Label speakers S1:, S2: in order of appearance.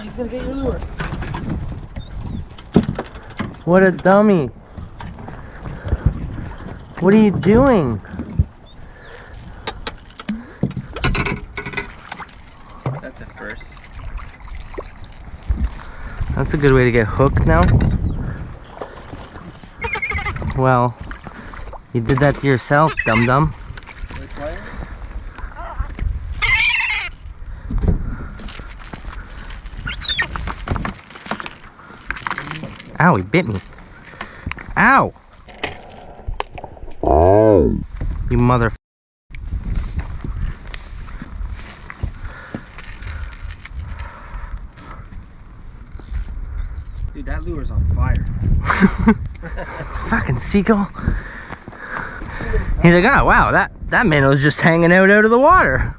S1: he's gonna get your lure.
S2: What a dummy. What are you doing?
S1: That's a first.
S2: That's a good way to get hooked now. Well, you did that to yourself, dum-dum. Ow, he bit me. Ow! You mother...
S1: Dude, that lure's on fire.
S2: Fucking seagull. He's like, oh wow, that minnow was just hanging out of the water.